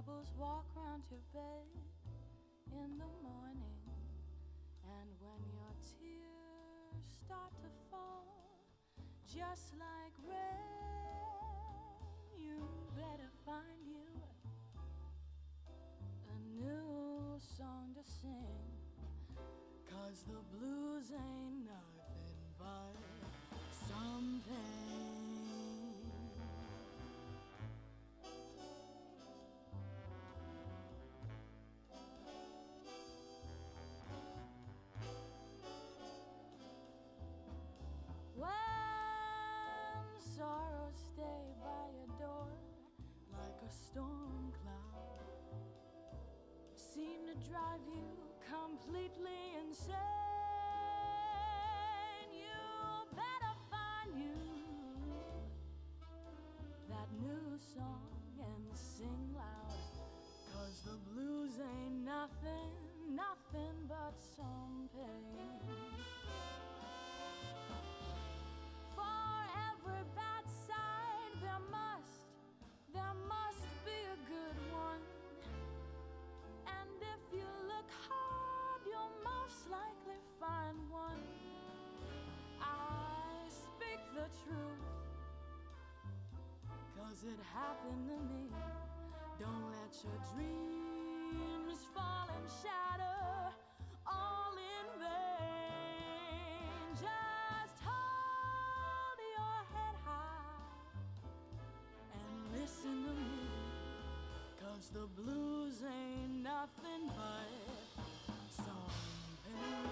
troubles walk round your bed in the morning, and when your tears start to fall just like rain, you better find you a new song to sing, 'cause the blues ain't nothing but some pain. When sorrows stay by your door like a storm cloud, seem to drive you completely insane, you better find you that new song and sing loud, 'cause the blues ain't nothing, nothing but some pain. For every bad side there must be a good one, and if you look hard you'll most likely find one. I speak the truth, 'cause it happened to me. Don't let your dreams fall and shatter all in vain. Just hold your head high and listen to me, 'cause the blues ain't nothing but some pain.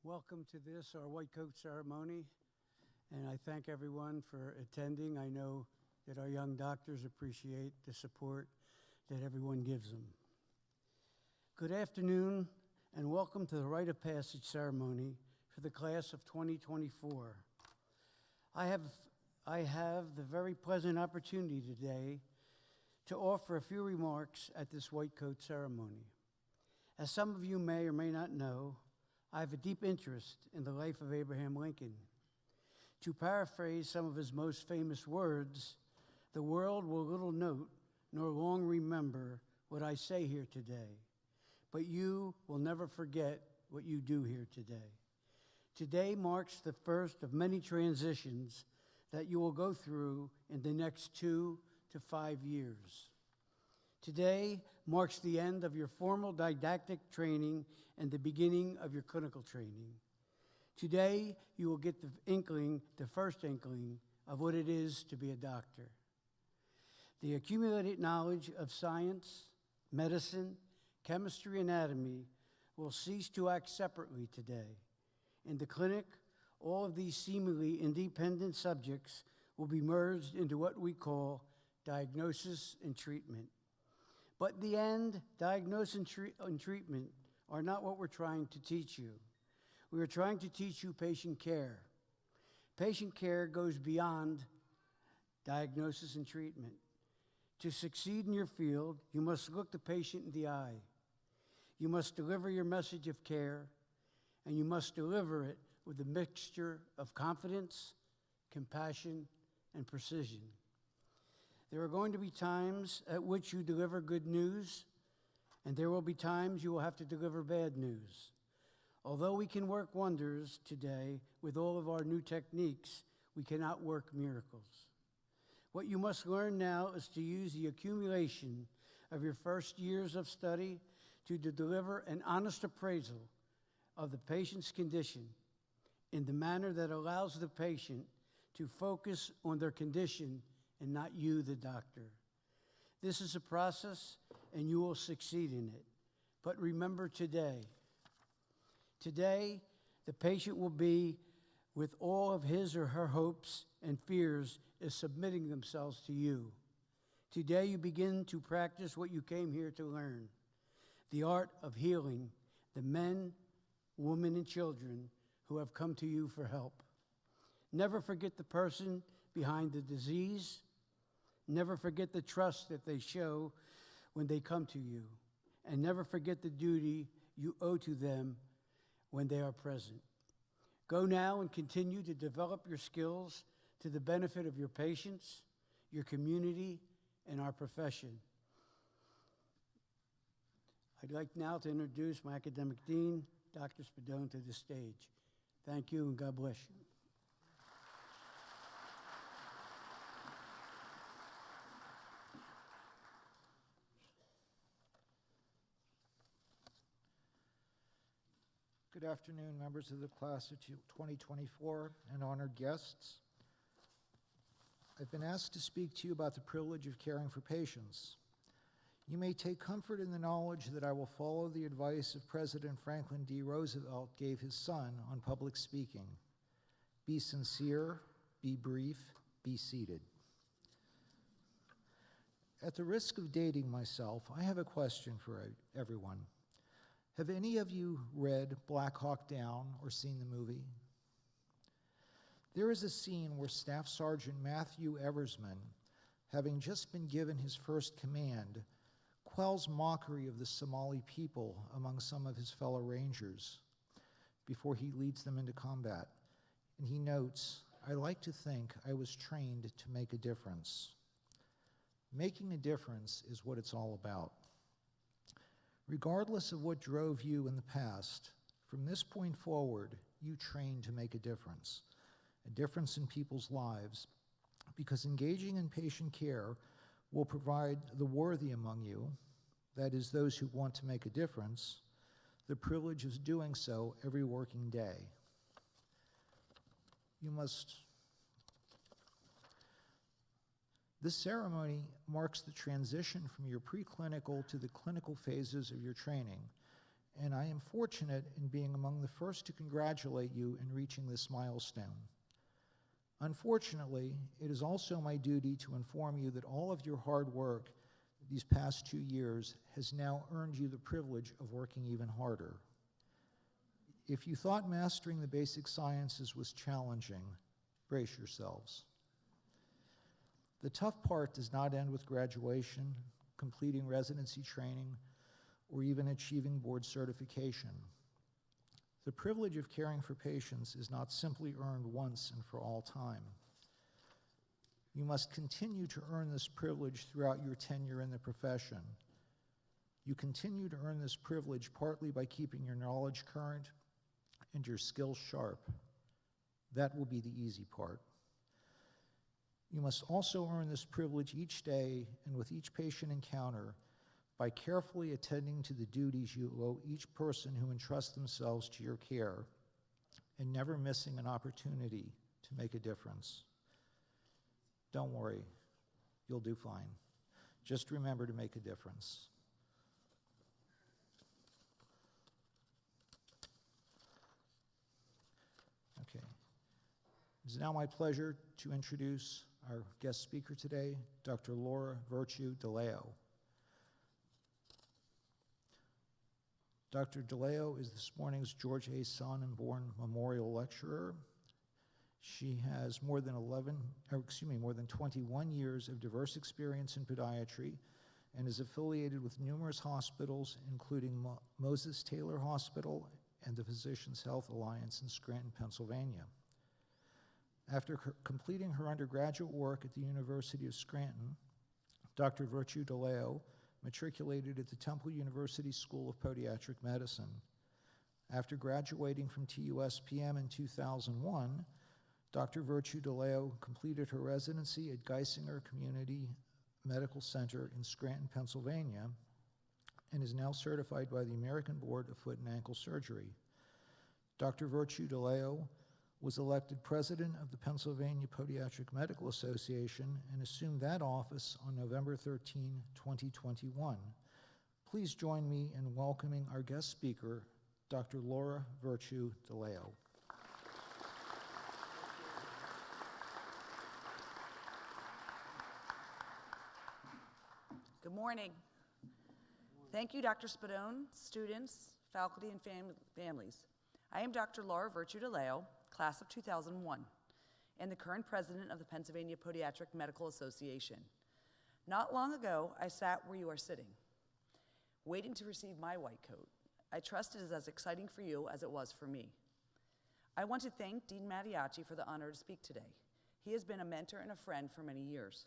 Welcome to this, our white coat ceremony, and I thank everyone for attending. I know that our young doctors appreciate the support that everyone gives them. Good afternoon, and welcome to the Rite of Passage ceremony for the class of 2024. I have the very pleasant opportunity today to offer a few remarks at this white coat ceremony. As some of you may or may not know, I have a deep interest in the life of Abraham Lincoln. To paraphrase some of his most famous words, the world will little note nor long remember what I say here today, but you will never forget what you do here today. Today marks the first of many transitions that you will go through in the next 2 to 5 years. Today marks the end of your formal didactic training and the beginning of your clinical training. Today, you will get the first inkling of what it is to be a doctor. The accumulated knowledge of science, medicine, chemistry, anatomy will cease to act separately today. In the clinic, all of these seemingly independent subjects will be merged into what we call diagnosis and treatment. But in the end, diagnosis and treatment are not what we're trying to teach you. We are trying to teach you patient care. Patient care goes beyond diagnosis and treatment. To succeed in your field, you must look the patient in the eye. You must deliver your message of care, and you must deliver it with a mixture of confidence, compassion, and precision. There are going to be times at which you deliver good news, and there will be times you will have to deliver bad news. Although we can work wonders today with all of our new techniques, we cannot work miracles. What you must learn now is to use the accumulation of your first years of study to deliver an honest appraisal of the patient's condition in the manner that allows the patient to focus on their condition and not you, the doctor. This is a process, and you will succeed in it. But remember today, the patient will be, with all of his or her hopes and fears, is submitting themselves to you. Today you begin to practice what you came here to learn, the art of healing the men, women, and children who have come to you for help. Never forget the person behind the disease. Never forget the trust that they show when they come to you. And never forget the duty you owe to them when they are present. Go now and continue to develop your skills to the benefit of your patients, your community, and our profession. I'd like now to introduce my academic dean, Dr. Spadone, to the stage. Thank you, and God bless you. Good afternoon, members of the class of 2024 and honored guests. I've been asked to speak to you about the privilege of caring for patients. You may take comfort in the knowledge that I will follow the advice of President Franklin D. Roosevelt gave his son on public speaking. Be sincere, be brief, be seated. At the risk of dating myself, I have a question for everyone. Have any of you read Black Hawk Down or seen the movie? There is a scene where Staff Sergeant Matthew Eversman, having just been given his first command, quells mockery of the Somali people among some of his fellow Rangers before he leads them into combat. And he notes, "I like to think I was trained to make a difference." Making a difference is what it's all about. Regardless of what drove you in the past, from this point forward, you train to make a difference in people's lives, because engaging in patient care will provide the worthy among you, that is, those who want to make a difference, the privilege of doing so every working day. This ceremony marks the transition from your preclinical to the clinical phases of your training, and I am fortunate in being among the first to congratulate you in reaching this milestone. Unfortunately, it is also my duty to inform you that all of your hard work these past 2 years has now earned you the privilege of working even harder. If you thought mastering the basic sciences was challenging, brace yourselves. The tough part does not end with graduation, completing residency training, or even achieving board certification. The privilege of caring for patients is not simply earned once and for all time. You must continue to earn this privilege throughout your tenure in the profession. You continue to earn this privilege partly by keeping your knowledge current and your skills sharp. That will be the easy part. You must also earn this privilege each day and with each patient encounter by carefully attending to the duties you owe each person who entrusts themselves to your care and never missing an opportunity to make a difference. Don't worry, you'll do fine. Just remember to make a difference. Okay. It is now my pleasure to introduce our guest speaker today, Dr. Laura Virtue DeLeo. Dr. DeLeo is this morning's George A. Sonnenborn Memorial Lecturer. She has more than 21 years of diverse experience in podiatry and is affiliated with numerous hospitals, including Moses Taylor Hospital and the Physicians Health Alliance in Scranton, Pennsylvania. After completing her undergraduate work at the University of Scranton, Dr. Virtue DeLeo matriculated at the Temple University School of Podiatric Medicine. After graduating from TUSPM in 2001, Dr. Virtue DeLeo completed her residency at Geisinger Community Medical Center in Scranton, Pennsylvania, and is now certified by the American Board of Foot and Ankle Surgery. Dr. Virtue DeLeo was elected president of the Pennsylvania Podiatric Medical Association and assumed that office on November 13, 2021. Please join me in welcoming our guest speaker, Dr. Laura Virtue DeLeo. Good morning. Thank you, Dr. Spadone, students, faculty, and families. I am Dr. Laura Virtue DeLeo, class of 2001, and the current president of the Pennsylvania Podiatric Medical Association. Not long ago, I sat where you are sitting, waiting to receive my white coat. I trust it is as exciting for you as it was for me. I want to thank Dean Mattiacci for the honor to speak today. He has been a mentor and a friend for many years.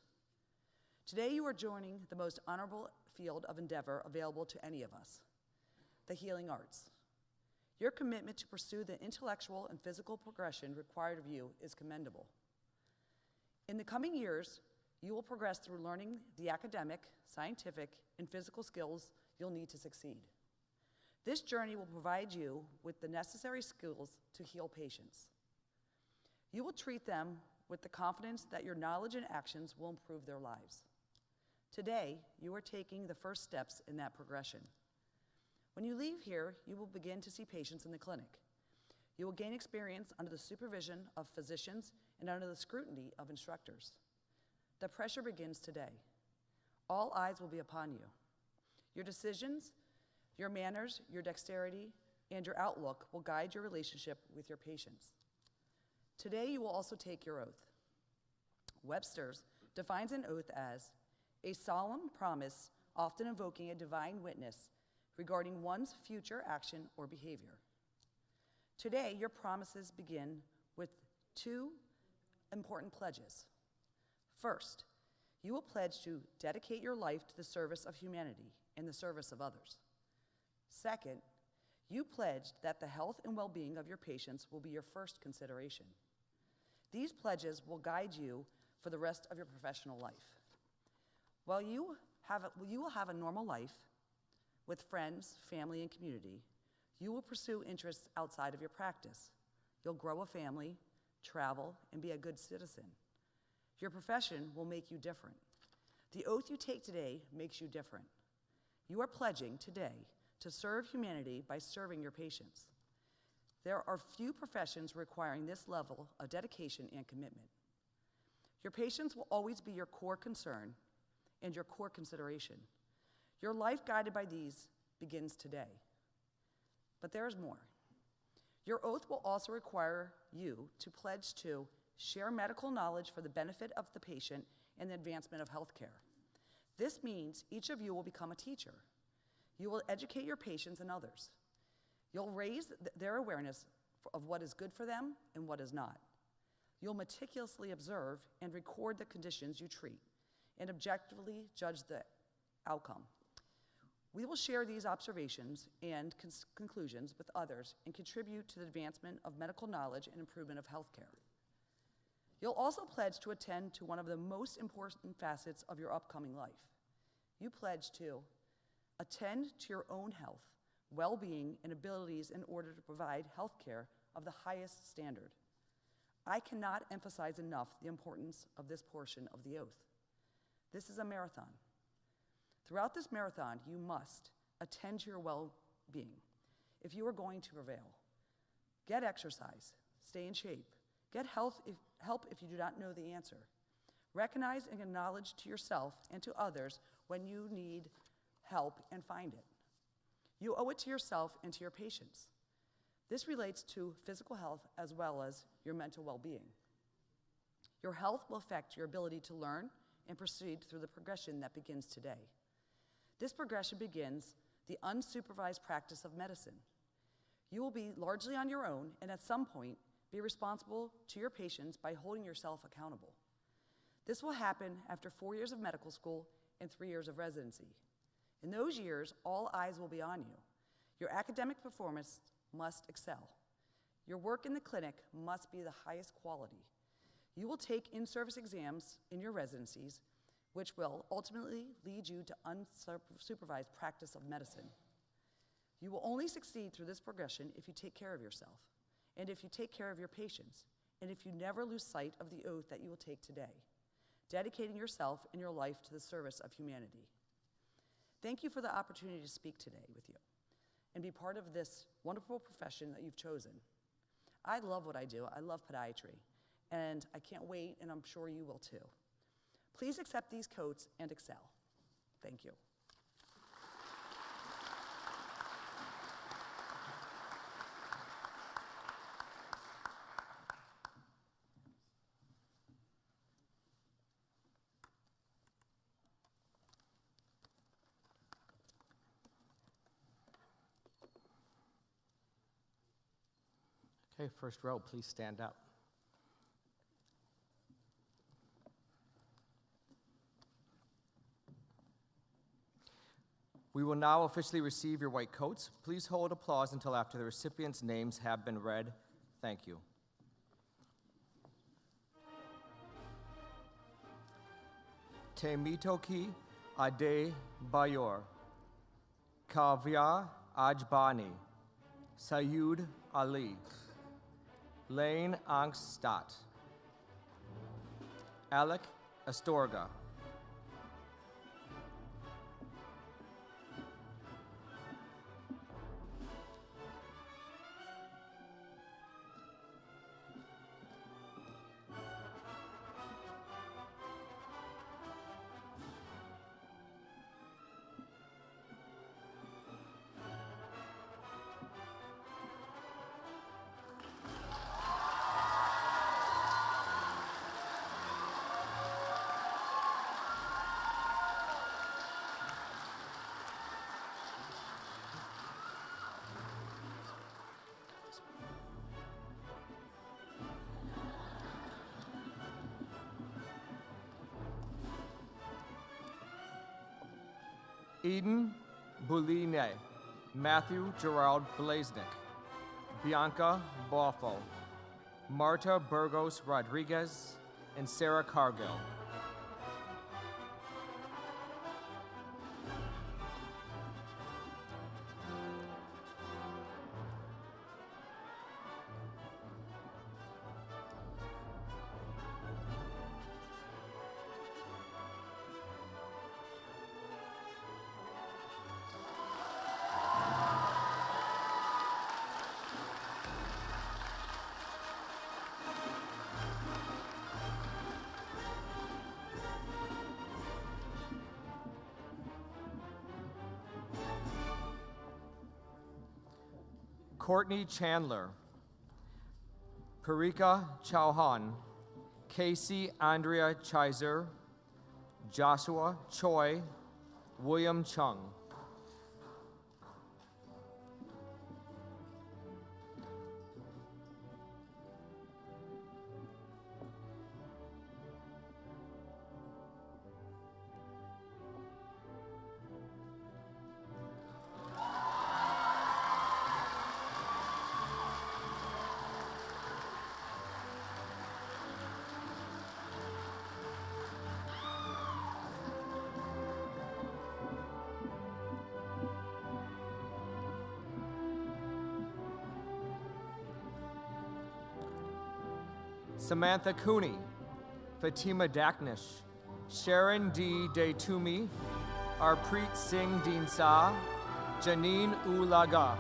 Today, you are joining the most honorable field of endeavor available to any of us, the healing arts. Your commitment to pursue the intellectual and physical progression required of you is commendable. In the coming years, you will progress through learning the academic, scientific, and physical skills you'll need to succeed. This journey will provide you with the necessary skills to heal patients. You will treat them with the confidence that your knowledge and actions will improve their lives. Today, you are taking the first steps in that progression. When you leave here, you will begin to see patients in the clinic. You will gain experience under the supervision of physicians and under the scrutiny of instructors. The pressure begins today. All eyes will be upon you. Your decisions, your manners, your dexterity, and your outlook will guide your relationship with your patients. Today, you will also take your oath. Webster's defines an oath as a solemn promise, often invoking a divine witness regarding one's future action or behavior. Today, your promises begin with two important pledges. First, you will pledge to dedicate your life to the service of humanity and the service of others. Second, you pledge that the health and well-being of your patients will be your first consideration. These pledges will guide you for the rest of your professional life. While you will have a normal life with friends, family, and community, you will pursue interests outside of your practice. You'll grow a family, travel, and be a good citizen. Your profession will make you different. The oath you take today makes you different. You are pledging today to serve humanity by serving your patients. There are few professions requiring this level of dedication and commitment. Your patients will always be your core concern and your core consideration. Your life guided by these begins today. But there is more. Your oath will also require you to pledge to share medical knowledge for the benefit of the patient and the advancement of healthcare. This means each of you will become a teacher. You will educate your patients and others. You'll raise their awareness of what is good for them and what is not. You'll meticulously observe and record the conditions you treat and objectively judge the outcome. We will share these observations and conclusions with others and contribute to the advancement of medical knowledge and improvement of healthcare. You'll also pledge to attend to one of the most important facets of your upcoming life. You pledge to attend to your own health, well-being, and abilities in order to provide healthcare of the highest standard. I cannot emphasize enough the importance of this portion of the oath. This is a marathon. Throughout this marathon, you must attend to your well-being if you are going to prevail. Get exercise, stay in shape, get help if you do not know the answer. Recognize and acknowledge to yourself and to others when you need help and find it. You owe it to yourself and to your patients. This relates to physical health as well as your mental well-being. Your health will affect your ability to learn and proceed through the progression that begins today. This progression begins the unsupervised practice of medicine. You will be largely on your own and at some point be responsible to your patients by holding yourself accountable. This will happen after 4 years of medical school and 3 years of residency. In those years, all eyes will be on you. Your academic performance must excel. Your work in the clinic must be the highest quality. You will take in-service exams in your residencies, which will ultimately lead you to unsupervised practice of medicine. You will only succeed through this progression if you take care of yourself, and if you take care of your patients, and if you never lose sight of the oath that you will take today, dedicating yourself and your life to the service of humanity. Thank you for the opportunity to speak today with you and be part of this wonderful profession that you've chosen. I love what I do. I love podiatry, and I can't wait, and I'm sure you will too. Please accept these coats and excel. Thank you. Okay, first row, please stand up. We will now officially receive your white coats. Please hold applause until after the recipients' names have been read. Thank you. Temitoki Ade Bayor, Kavya Ajbani, Sayud Ali, Lane Angstadt, Alec Astorga, Eden Bouline, Matthew Gerald Blaznick, Bianca Boffo, Marta Burgos Rodriguez, and Sarah Cargill. Courtney Chandler, Parika Chauhan, Casey Andrea Chiser, Joshua Choi, William Chung. Samantha Cooney, Fatima Daknish, Sharon D. Daytumi, Arpreet Singh Deensah, Janine Ulaga.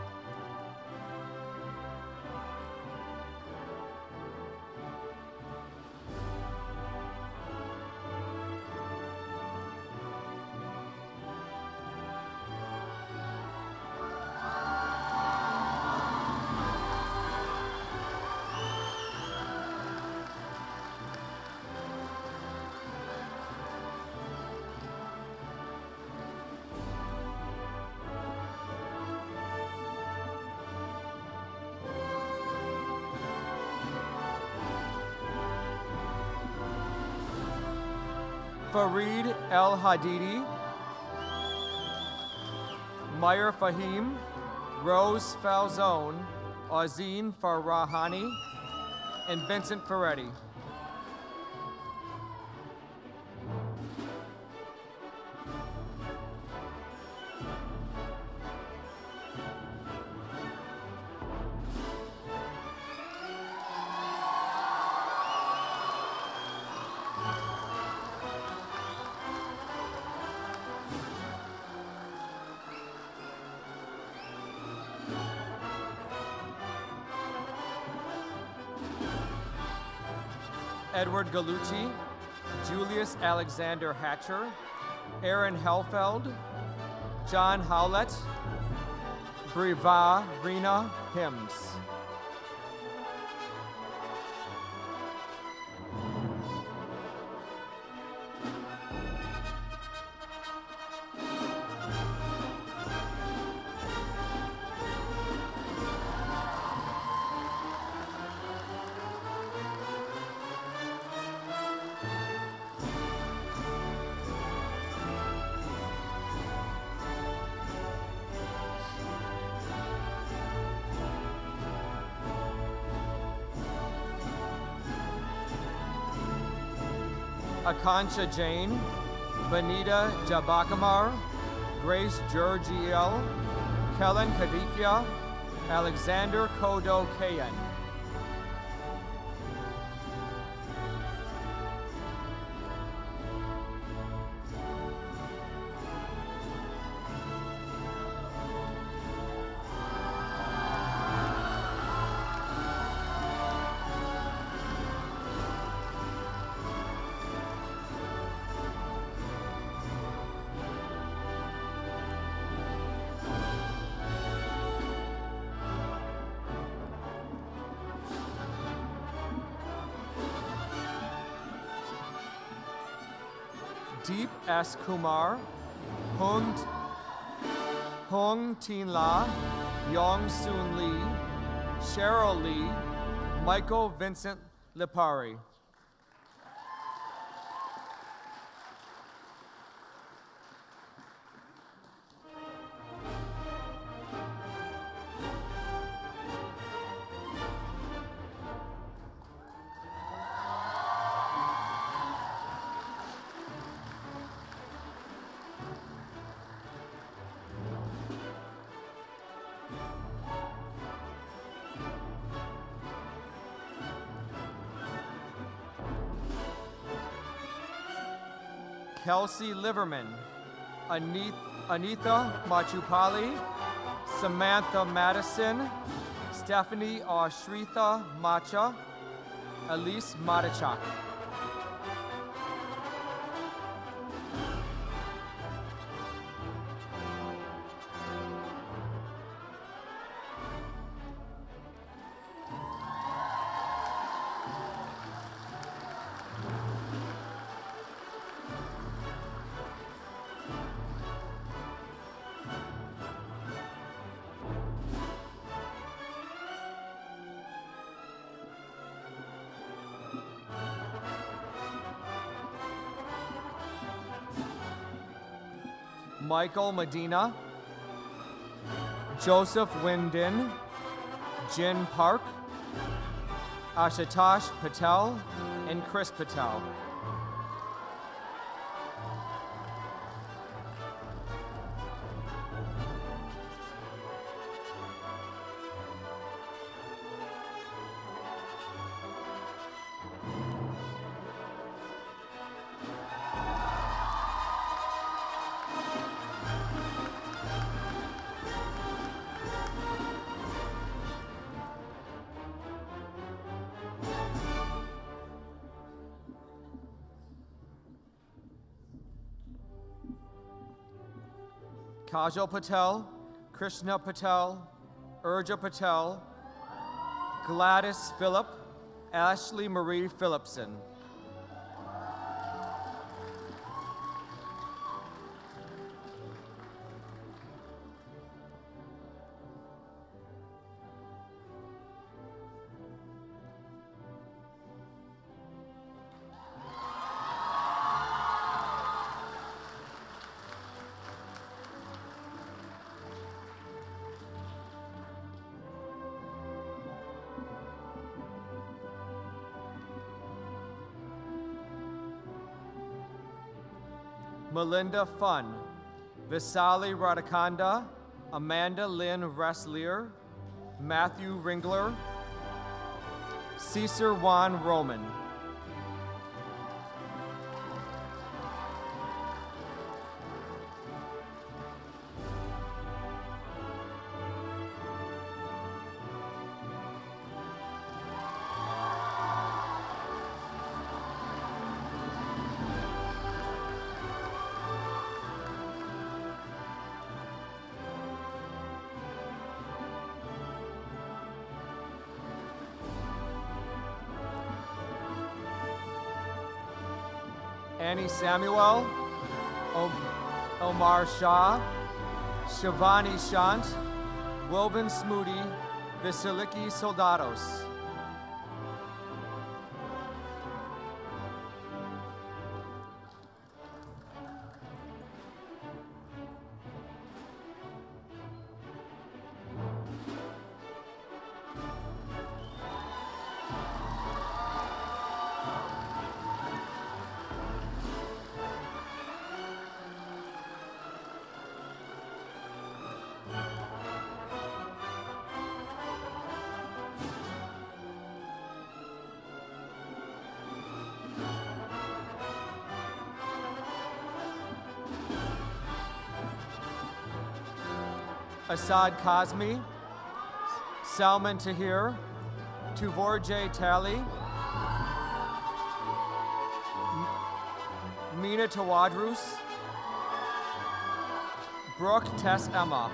Fareed El Hadidi, Meyer Fahim, Rose Falzone, Azeen Farahani, and Vincent Ferretti. Edward Galucci, Julius Alexander Hatcher, Aaron Helfeld, John Howlett, Briva Rena Hims. Akansha Jain, Vanita Jabakamar, Grace Georgiel, Kellen Kadikya, Alexander Kodo Kayan. Deep S. Kumar, Hung Tin La, Yong Soon Lee, Cheryl Lee, Michael Vincent Lipari. Kelsey Liverman, Anitha Machupali, Samantha Madison, Stephanie Ashritha Macha, Elise Matachak. Michael Medina, Joseph Windin, Jin Park, Ashutosh Patel, and Chris Patel. Kajal Patel, Krishna Patel, Urja Patel, Gladys Phillip, Ashley Marie Phillipson. Melinda Fun, Visali Radhakanda, Amanda Lynn Reslier, Matthew Ringler, Cesar Juan Roman. Annie Samuel, Omar Shah, Shivani Shant, Wilvin Smoody, Vasiliki Soldados. Asad Kazmi, Salman Tahir, Tuvorjay Tally, Mina Tawadrus, Brooke Tess Emma.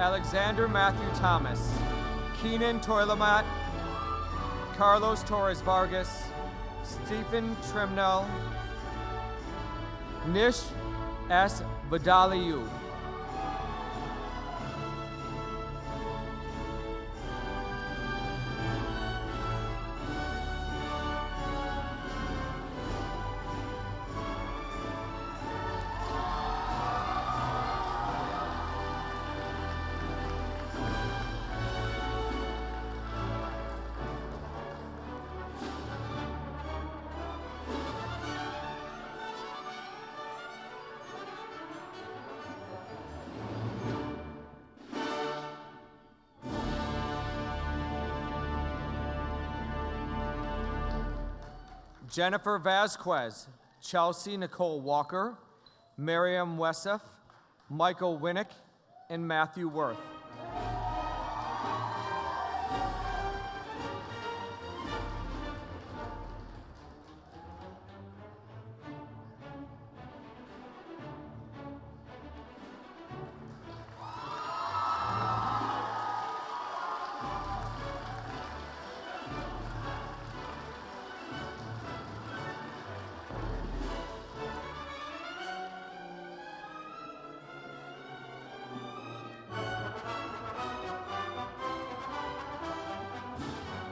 Alexander Matthew Thomas, Keenan Toilamat, Carlos Torres Vargas, Stephen Trimnell, Nish S. Vidaliu. Jennifer Vasquez, Chelsea Nicole Walker, Miriam Wessef, Michael Winnick, and Matthew Worth.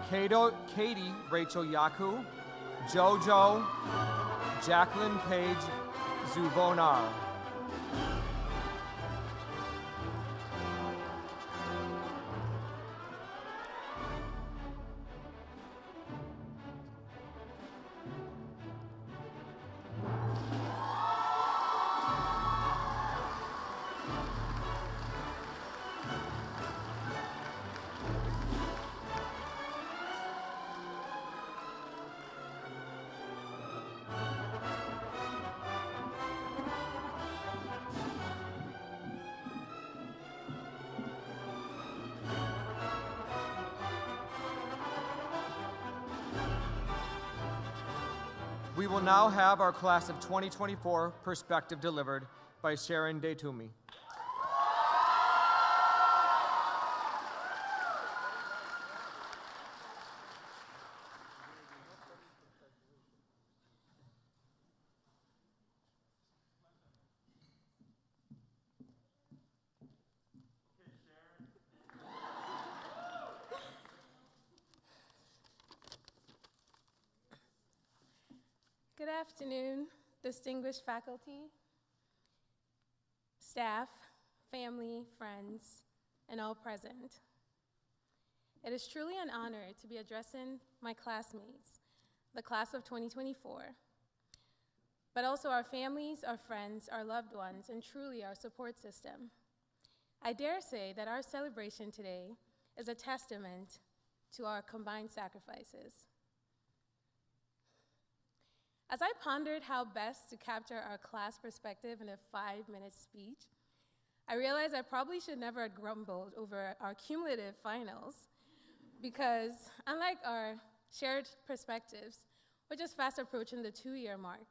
Katie Rachel Yaku, Jojo Jacqueline Page Zuvonar. We will now have our class of 2024 perspective delivered by Sharon Daytumi. Good afternoon, distinguished faculty, staff, family, friends, and all present. It is truly an honor to be addressing my classmates, the class of 2024, but also our families, our friends, our loved ones, and truly our support system. I dare say that our celebration today is a testament to our combined sacrifices. As I pondered how best to capture our class perspective in a 5-minute speech, I realized I probably should never have grumbled over our cumulative finals because unlike our shared perspectives, we're just fast approaching the 2-year mark.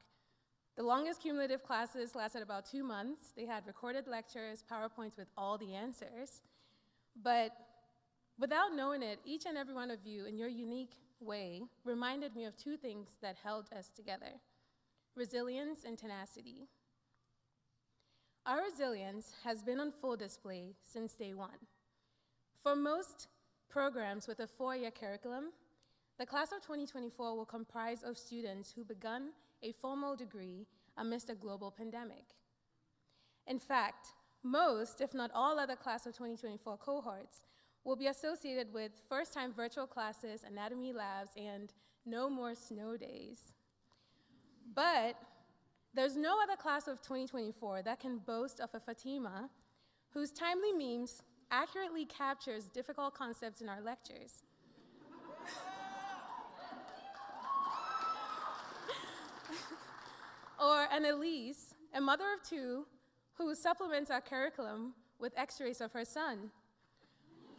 The longest cumulative classes lasted about 2 months. They had recorded lectures, PowerPoints with all the answers. But without knowing it, each and every one of you in your unique way reminded me of 2 things that held us together: resilience and tenacity. Our resilience has been on full display since day 1. For most programs with a 4-year curriculum, the class of 2024 will comprise of students who begun a formal degree amidst a global pandemic. In fact, most, if not all, other class of 2024 cohorts will be associated with first-time virtual classes, anatomy labs, and no more snow days. But there's no other class of 2024 that can boast of a Fatima whose timely memes accurately captures difficult concepts in our lectures. Or an Elise, a mother of 2, who supplements our curriculum with x-rays of her son.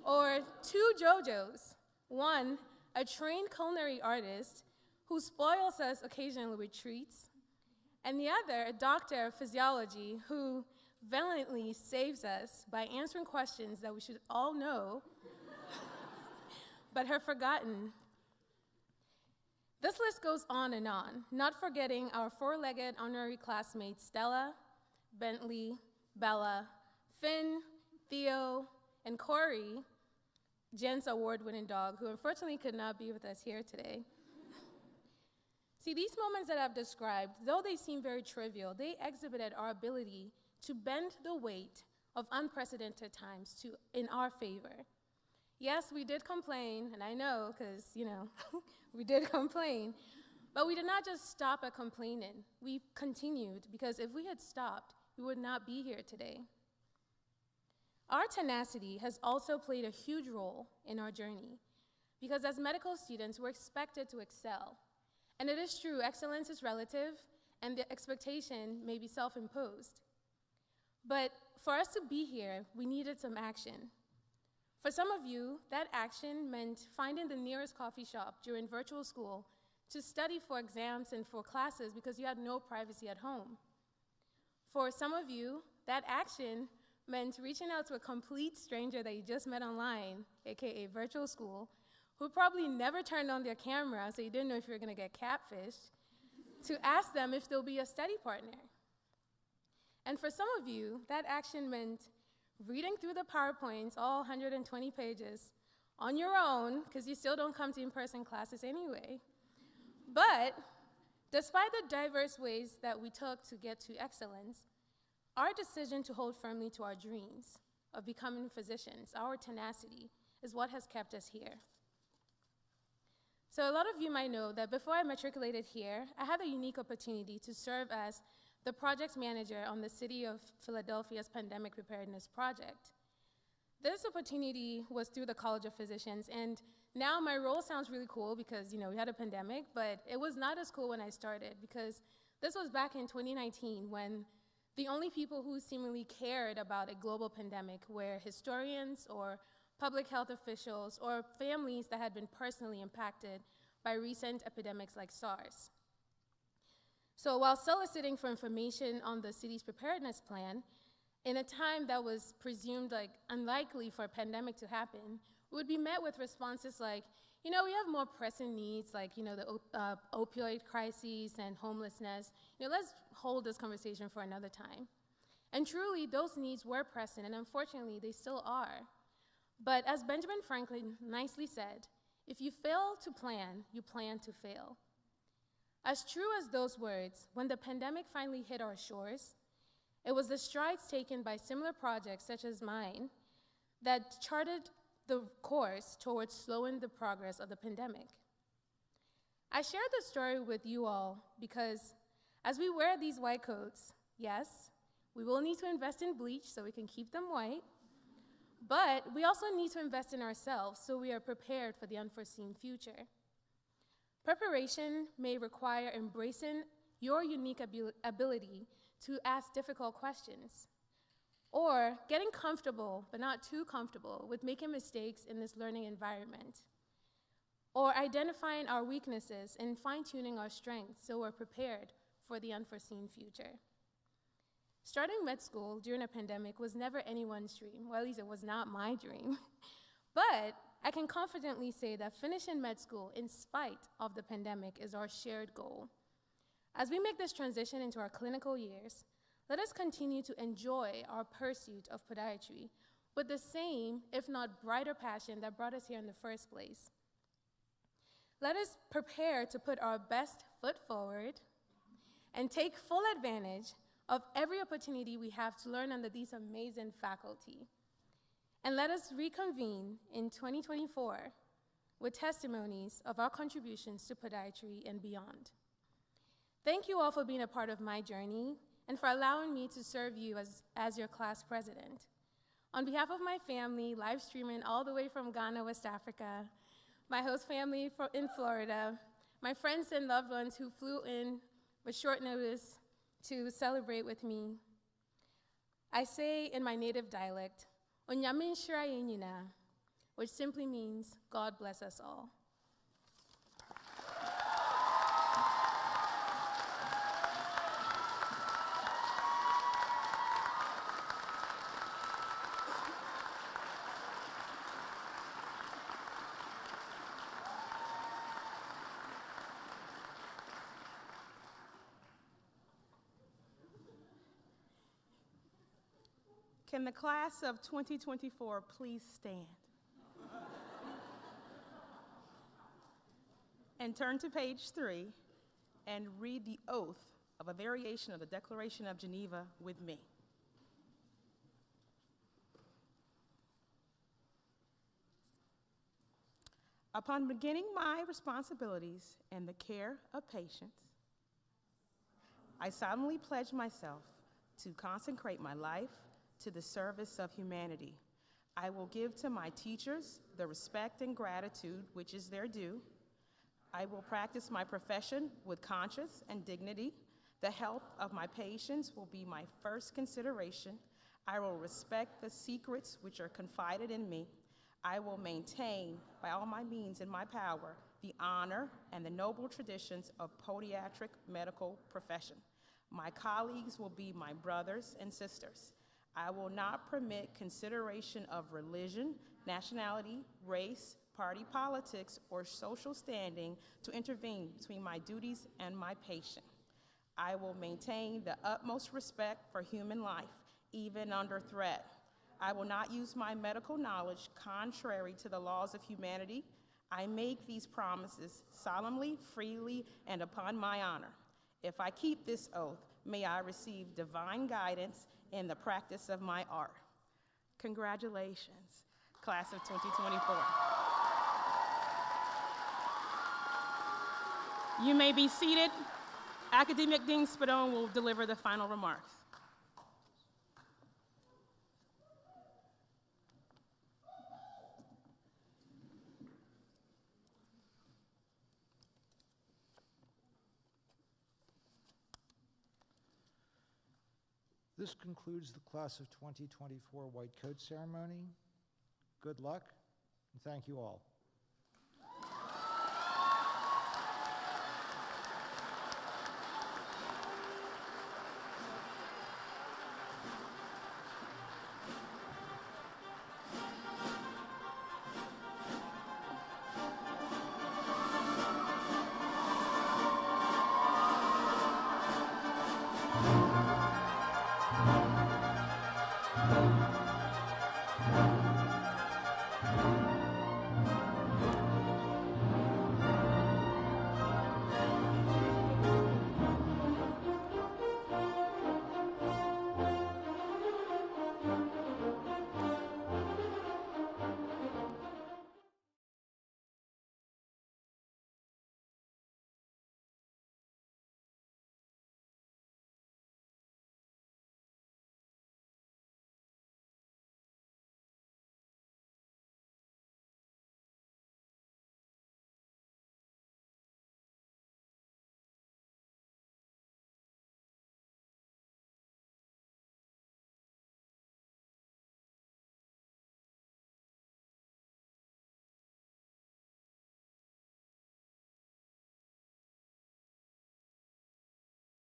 Or 2 JoJos, one, a trained culinary artist who spoils us occasionally with treats, and the other, a doctor of physiology who valiantly saves us by answering questions that we should all know, but have forgotten. This list goes on, not forgetting our 4-legged honorary classmates Stella, Bentley, Bella, Finn, Theo, and Corey, Jen's award-winning dog, who unfortunately could not be with us here today. See, these moments that I've described, though they seem very trivial, they exhibited our ability to bend the weight of unprecedented times in our favor. Yes, we did complain, and I know, because, we did complain, but we did not just stop at complaining. We continued, because if we had stopped, we would not be here today. Our tenacity has also played a huge role in our journey, because as medical students, we're expected to excel. And it is true, excellence is relative, and the expectation may be self-imposed. But for us to be here, we needed some action. For some of you, that action meant finding the nearest coffee shop during virtual school to study for exams and for classes because you had no privacy at home. For some of you, that action meant reaching out to a complete stranger that you just met online, aka virtual school, who probably never turned on their camera, so you didn't know if you were going to get catfished, to ask them if they'll be a study partner. And for some of you, that action meant reading through the PowerPoints, all 120 pages, on your own, because you still don't come to in-person classes anyway. But despite the diverse ways that we took to get to excellence, our decision to hold firmly to our dreams of becoming physicians, our tenacity, is what has kept us here. So a lot of you might know that before I matriculated here, I had a unique opportunity to serve as the project manager on the City of Philadelphia's Pandemic Preparedness Project. This opportunity was through the College of Physicians, and now my role sounds really cool because, we had a pandemic, but it was not as cool when I started because this was back in 2019 when the only people who seemingly cared about a global pandemic were historians or public health officials or families that had been personally impacted by recent epidemics like SARS. So while soliciting for information on the city's preparedness plan, in a time that was presumed unlikely for a pandemic to happen, we would be met with responses like, we have more pressing needs like, the opioid crises and homelessness. Let's hold this conversation for another time. And truly, those needs were pressing, and unfortunately, they still are. But as Benjamin Franklin nicely said, if you fail to plan, you plan to fail. As true as those words, when the pandemic finally hit our shores, it was the strides taken by similar projects such as mine that charted the course towards slowing the progress of the pandemic. I shared this story with you all because as we wear these white coats, yes, we will need to invest in bleach so we can keep them white, but we also need to invest in ourselves so we are prepared for the unforeseen future. Preparation may require embracing your unique ability to ask difficult questions, or getting comfortable, but not too comfortable, with making mistakes in this learning environment, or identifying our weaknesses and fine-tuning our strengths so we're prepared for the unforeseen future. Starting med school during a pandemic was never anyone's dream, well, at least it was not my dream, but I can confidently say that finishing med school in spite of the pandemic is our shared goal. As we make this transition into our clinical years, let us continue to enjoy our pursuit of podiatry with the same, if not brighter, passion that brought us here in the first place. Let us prepare to put our best foot forward and take full advantage of every opportunity we have to learn under these amazing faculty. And let us reconvene in 2024 with testimonies of our contributions to podiatry and beyond. Thank you all for being a part of my journey and for allowing me to serve you as your class president. On behalf of my family, live streaming all the way from Ghana, West Africa, my host family in Florida, my friends and loved ones who flew in with short notice to celebrate with me, I say in my native dialect, Onyame nhyira yɛn nyinaa, which simply means God bless us all. Can the class of 2024 please stand? And turn to page 3 and read the oath of a variation of the Declaration of Geneva with me. Upon beginning my responsibilities in the care of patients, I solemnly pledge myself to consecrate my life to the service of humanity. I will give to my teachers the respect and gratitude which is their due. I will practice my profession with conscience and dignity. The health of my patients will be my first consideration. I will respect the secrets which are confided in me. I will maintain, by all my means in my power, the honor and the noble traditions of podiatric medical profession. My colleagues will be my brothers and sisters. I will not permit consideration of religion, nationality, race, party politics, or social standing to intervene between my duties and my patient. I will maintain the utmost respect for human life, even under threat. I will not use my medical knowledge contrary to the laws of humanity. I make these promises solemnly, freely, and upon my honor. If I keep this oath, may I receive divine guidance in the practice of my art. Congratulations, class of 2024. You may be seated. Academic Dean Spadone will deliver the final remarks. This concludes the class of 2024 white coat ceremony. Good luck, and thank you all.